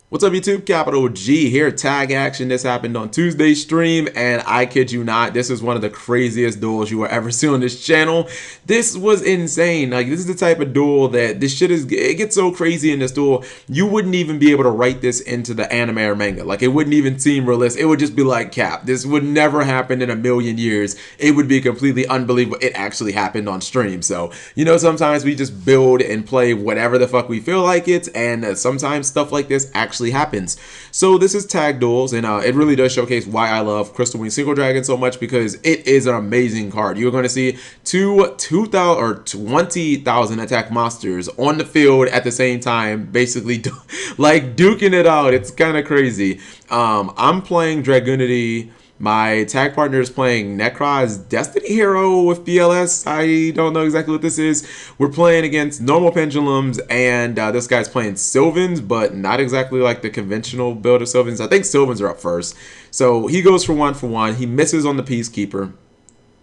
What's up YouTube? Capital G here. Tag action. This happened on Tuesday's stream, and I kid you not, this is one of the craziest duels you will ever see on this channel. This was insane. Like, this is the type of duel that this shit is, it gets so crazy in this duel, you wouldn't even be able to write this into the anime or manga. Like, it wouldn't even seem realistic. It would just be like, Cap, this would never happen in a million years. It would be completely unbelievable. It actually happened on stream. So, you know, sometimes we just build and play whatever the fuck we feel like it, and sometimes stuff like this actually happens. So this is tag duels, and it really does showcase why I love Crystal Wing Single Dragon so much, because it is an amazing card. You're going to see 2,000 or 20,000 attack monsters on the field at the same time, basically like duking it out. It's kind of crazy. I'm playing Dragunity. My tag partner is playing Necron's Destiny Hero with BLS. I don't know exactly what this is. We're playing against normal Pendulums, and this guy's playing Sylvans, but not exactly like the conventional build of Sylvans. I think Sylvans are up first. So he goes for one. He misses on the Peacekeeper.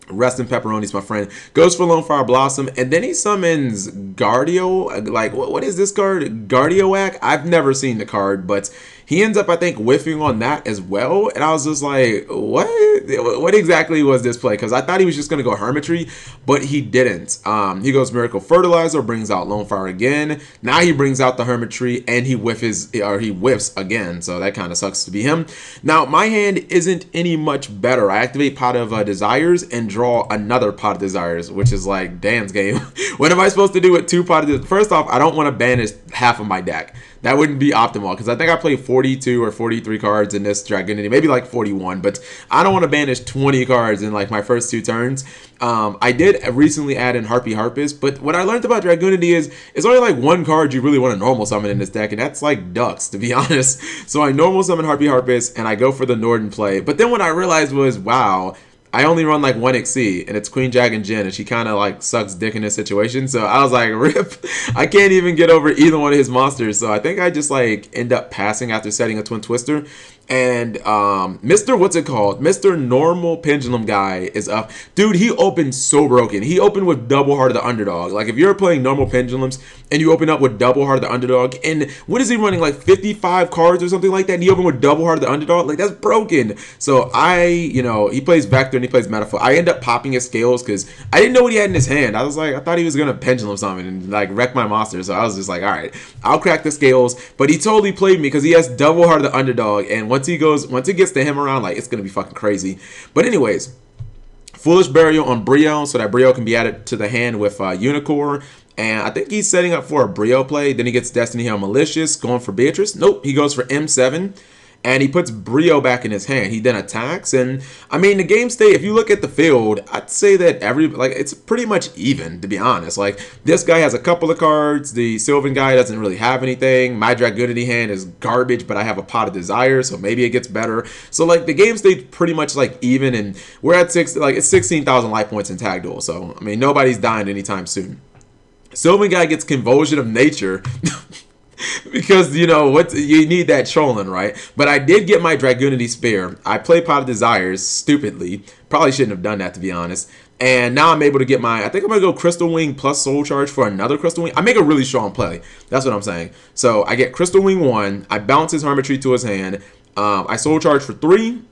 Rest in pepperonis, my friend. Goes for Lone Fire Blossom, and then he summons Guardio. Like, what is this card? Guardioac? I've never seen the card, but he ends up, I think, whiffing on that as well. And I was just like, what? What exactly was this play? Because I thought he was just going to go Hermitry, but he didn't. He goes Miracle Fertilizer, brings out Lone Fire again. Now he brings out the Hermitry, and he whiffs again. So that kind of sucks to be him. Now, my hand isn't any much better. I activate Pot of Desires and draw another Pot of Desires, which is like Dan's game. What am I supposed to do with two Pot of Desires? First off, I don't want to banish half of my deck. That wouldn't be optimal, because I think I played 42 or 43 cards in this Dragunity, maybe like 41, but I don't want to banish 20 cards in like my first two turns. I did recently add in Harpy Harpist, but what I learned about Dragunity is it's only like one card you really want to normal summon in this deck, and that's like Ducks, to be honest. So I normal summon Harpy Harpist, and I go for the Norden play. But then what I realized was, wow, I only run like one XC, and it's Queen Dragon Jin, and she kind of like sucks dick in this situation. So I was like, rip, I can't even get over either one of his monsters. So I think I just like end up passing after setting a Twin Twister. And Mr. Normal Pendulum guy is up. Dude, he opened so broken. He opened with double Heart of the Underdog. Like, if you're playing normal Pendulums and you open up with double Heart of the Underdog, and what is he running, like 55 cards or something like that, and he opened with double Heart of the Underdog? Like, that's broken. So he plays Vector and he plays Metaphor. I end up popping his Scales because I didn't know what he had in his hand. I was like, I thought he was gonna Pendulum summon and like wreck my monster. So I was just like, all right, I'll crack the Scales. But he totally played me because he has double Heart of the Underdog, and once it gets to him around, like, it's gonna be fucking crazy. But anyways, Foolish Burial on Brio, so that Brio can be added to the hand with Unicorn. And I think he's setting up for a Brio play. Then he gets Destiny Hero Malicious, going for Beatrice. Nope, he goes for M7. And he puts Brio back in his hand. He then attacks, and I mean, the game state, if you look at the field, I'd say that it's pretty much even, to be honest. Like, this guy has a couple of cards. The Sylvan guy doesn't really have anything. My Dragunity hand is garbage, but I have a Pot of Desire, so maybe it gets better. So like, the game state's pretty much like even, and we're at it's 16,000 life points in tag duel. So I mean, nobody's dying anytime soon. Sylvan guy gets Convulsion of Nature. Because, you know, you need that trolling, right? But I did get my Dragunity Spear. I played Pot of Desires stupidly. Probably shouldn't have done that, to be honest. And now I'm able to get I think I'm going to go Crystal Wing plus Soul Charge for another Crystal Wing. I make a really strong play. That's what I'm saying. So I get Crystal Wing 1. I bounce his Hermitry to his hand. I Soul Charge for 3.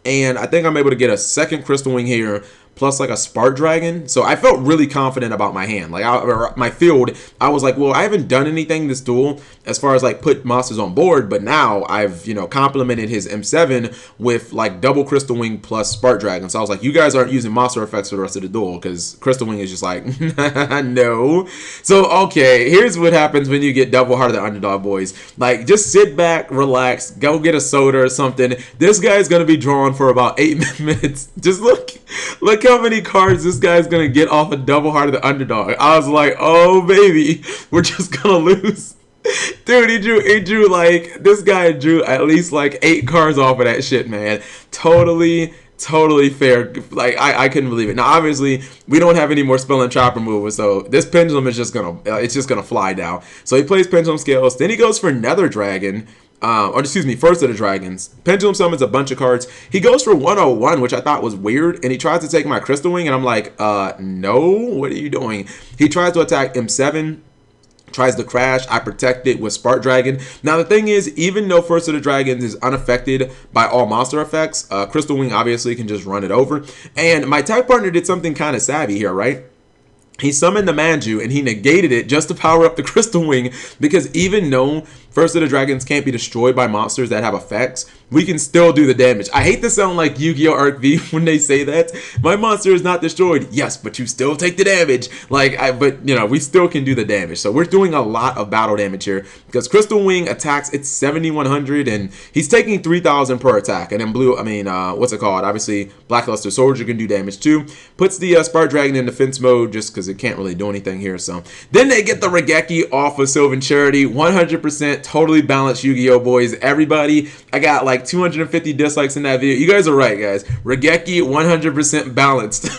And I think I'm able to get a second Crystal Wing here, plus like a Spark Dragon. So I felt really confident about my hand. Like, my field, I was like, well, I haven't done anything this duel as far as like put monsters on board, but now I've, complemented his M7 with like double Crystal Wing plus Spark Dragon. So I was like, you guys aren't using monster effects for the rest of the duel, because Crystal Wing is just like, no. So, okay, here's what happens when you get double Heart of the Underdog, boys. Like, just sit back, relax, go get a soda or something. This guy's going to be drawn for about 8 minutes. Just look how many cards this guy's gonna get off a double Heart of the Underdog. I was like, oh baby, we're just gonna lose. Dude, this guy drew at least like 8 cards off of that shit, man. Totally fair. Like, I couldn't believe it. Now, obviously, we don't have any more spell and trap removal, so this Pendulum is just gonna fly down. So he plays Pendulum Scales, then he goes for Nether Dragon. First of the Dragons. Pendulum summons a bunch of cards. He goes for 101, which I thought was weird, and he tries to take my Crystal Wing, and I'm like, no, what are you doing? He tries to attack M7. tries to crash, I protect it with Spark Dragon. Now the thing is, even though First of the Dragons is unaffected by all monster effects, Crystal Wing obviously can just run it over. And my tag partner did something kind of savvy here, right? He summoned the Manju and he negated it just to power up the Crystal Wing, because even though First of the Dragons can't be destroyed by monsters that have effects, we can still do the damage. I hate to sound like Yu-Gi-Oh! Arc V when they say that. My monster is not destroyed. Yes, but you still take the damage. But you know, we still can do the damage. So we're doing a lot of battle damage here, because Crystal Wing attacks, it's 7,100 and he's taking 3,000 per attack. And then what's it called? Obviously, Blackluster Soldier can do damage too. Puts the Spark Dragon in defense mode just because it can't really do anything here. So then they get the Regeki off of Sylvan Charity, 100%. Totally balanced Yu-Gi-Oh! Boys. Everybody, I got like 250 dislikes in that video. You guys are right, guys. Regeki 100% balanced.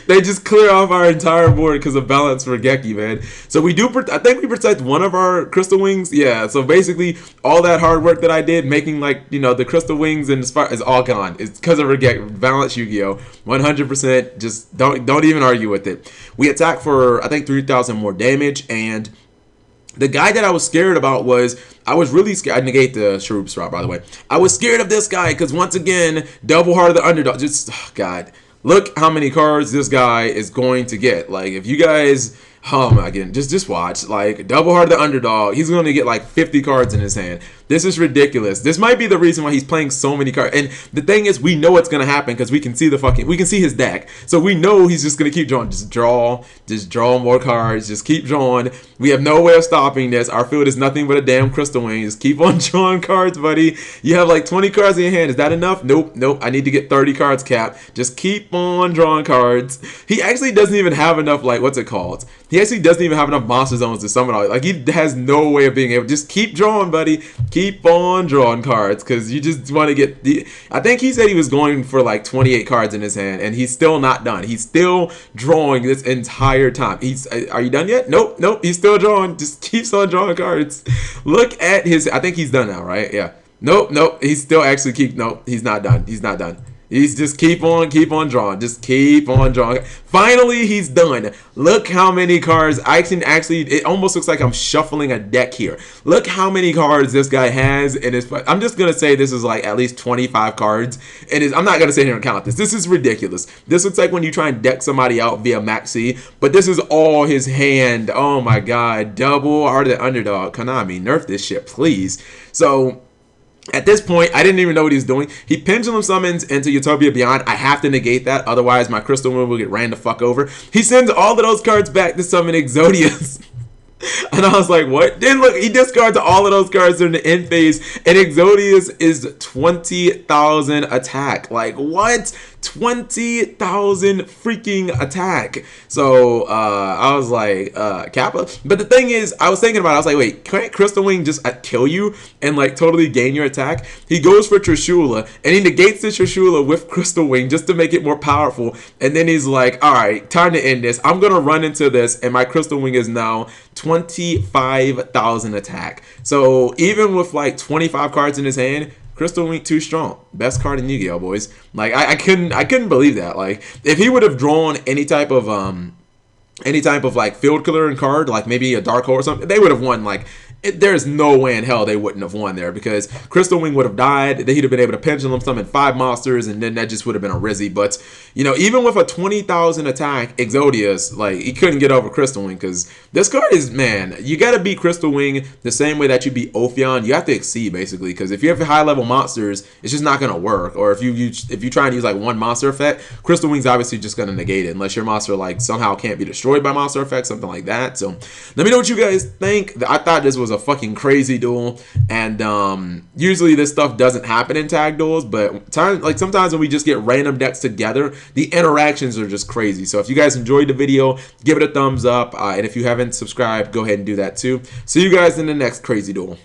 They just clear off our entire board because of balanced Regeki, man. So we do, I think we protect one of our Crystal Wings. Yeah, so basically all that hard work that I did making, like, you know, the Crystal Wings and the Spark is all gone. It's because of Regeki, balanced Yu-Gi-Oh! 100%. Just don't even argue with it. We attack for, I think, 3,000 more damage, and the guy that I was scared about was, I was really scared. I negate the Sharub Swap, by the way. I was scared of this guy because, once again, Double Heart of the Underdog. Just, oh God. Look how many cards this guy is going to get. Like, if you guys, oh my goodness, just watch. Like, Double Heart of the Underdog, he's going to get like 50 cards in his hand. This is ridiculous. This might be the reason why he's playing so many cards. And the thing is, we know what's going to happen because we can see we can see his deck. So we know he's just going to keep drawing. Just draw more cards. Just keep drawing. We have no way of stopping this. Our field is nothing but a damn Crystal Wing. Just keep on drawing cards, buddy. You have like 20 cards in your hand. Is that enough? Nope. I need to get 30 cards, Cap. Just keep on drawing cards. He actually doesn't even have enough, like, what's it called? He actually doesn't even have enough monster zones to summon all. Like, he has no way of being able. Just keep drawing, buddy. Keep on drawing cards, because you just want to get I think he said he was going for like 28 cards in his hand, and he's still not done. He's still drawing this entire time. Are you done yet? Nope. He's still drawing. Just keeps on drawing cards. Look at his. I think he's done now, right? Yeah. Nope. He's still actually Nope. He's not done. He's just keep on drawing. Just keep on drawing. Finally, he's done. Look how many cards. I can actually, it almost looks like I'm shuffling a deck here. Look how many cards this guy has in his, I'm just going to say this is like at least 25 cards. I'm not going to sit here and count this. This is ridiculous. This looks like when you try and deck somebody out via Maxi, but this is all his hand. Oh my God. Double Heart of the Underdog. Konami, nerf this shit, please. So, at this point, I didn't even know what he was doing. He pendulum summons into Utopia Beyond. I have to negate that, otherwise my Crystal Moon will get ran the fuck over. He sends all of those cards back to summon Exodius. And I was like, what? Then look, he discards all of those cards during the end phase, and Exodius is 20,000 attack. Like, what? 20,000 freaking attack. So I was like, Kappa. But the thing is, I was thinking about it. I was like, wait, can't Crystal Wing just kill you and like totally gain your attack? He goes for Trishula and he negates the Trishula with Crystal Wing just to make it more powerful. And then he's like, all right, time to end this. I'm gonna run into this, and my Crystal Wing is now 25,000 attack. So even with like 25 cards in his hand, Crystal Wing too strong. Best card in Yu-Gi-Oh, boys. Like I couldn't believe that. Like if he would have drawn any type of like field killer card, like maybe a Dark Hole or something, they would have won. Like there's no way in hell they wouldn't have won there, because Crystal Wing would have died. He'd have been able to pendulum summon 5 monsters, and then that just would have been a Rizzy. But you know, even with a 20,000 attack Exodius, like he couldn't get over Crystal Wing, because this card is, man, you gotta beat Crystal Wing the same way that you beat Ophion. You have to exceed, basically, because if you have high level monsters, it's just not gonna work. Or if you try and use like one monster effect, Crystal Wing's obviously just gonna negate it, unless your monster like somehow can't be destroyed by monster effects, something like that. So let me know what you guys think. I thought this was a fucking crazy duel, and usually this stuff doesn't happen in tag duels, but sometimes when we just get random decks together, the interactions are just crazy. So if you guys enjoyed the video, give it a thumbs up, and if you haven't subscribed, go ahead and do that too. See you guys in the next crazy duel.